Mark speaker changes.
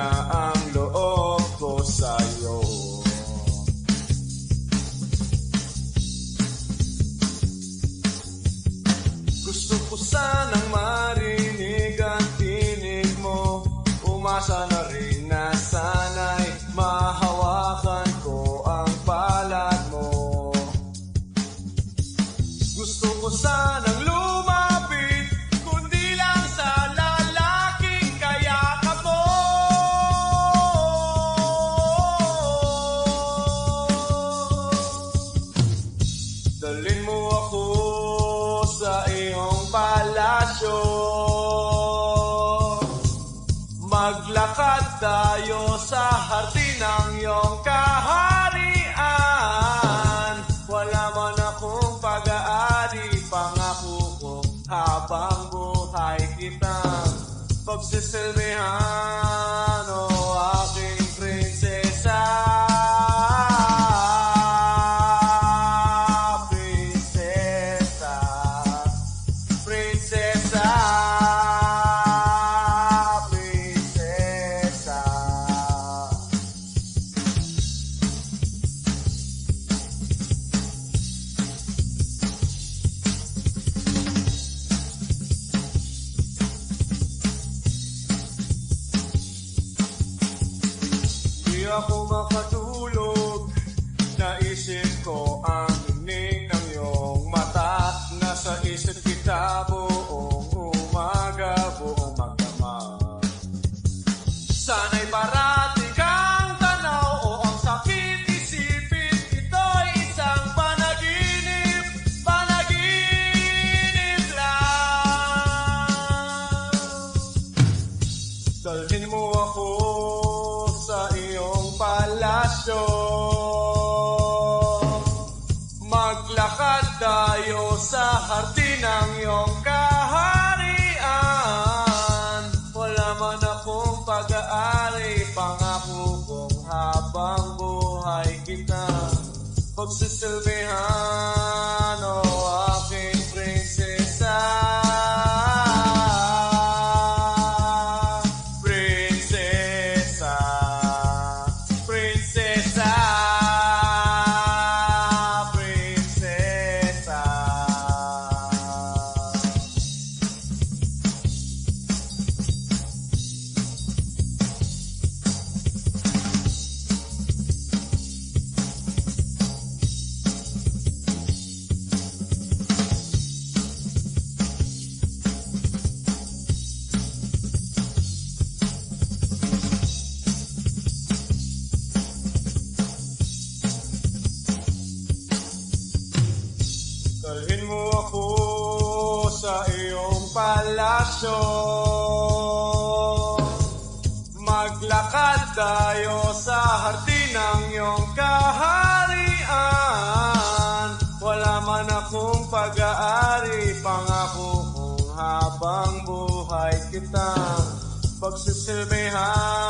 Speaker 1: na ang loob ko sa'yo. Gusto ko sanang marinig ang tinig mo, umasa na rin na sana'y mahawakan ko ang palad mo. Gusto ko sanang lumapit, kundi lang sa lalaking kayakap mo. Dalhin mo ako sa iyong palasyo, maglakad tayo sa hardin ng iyong kaharian. Wala man akong pag-aari, pangako ko habang buhay kitang pagsisilbihan, o aking prinsesa. Prinsesa, prinsesa, prinsesa. Di ako makatulog, naisip ko ang inig ng iyong mata. Nasa isip kita buong umaga, buong magdamag. Sana'y parati kang tanaw, o ang sakit isipin, ito'y isang panaginip, panaginip lang. Dalhin mo ako sa iyong palasyo, maglakad tayo sa hardin ng iyong kaharian. Wala man akong pag-aari, pangako kong habang buhay kita pagsisilbihan, o aking prinsesa. Prinsesa, prinsesa, prinsesa. Dalhin mo ako sa iyong palasyo, maglakad tayo sa hardin ng iyong kaharian. Wala man akong pag-aari, pangako kong habang buhay kita pagsisilbihan.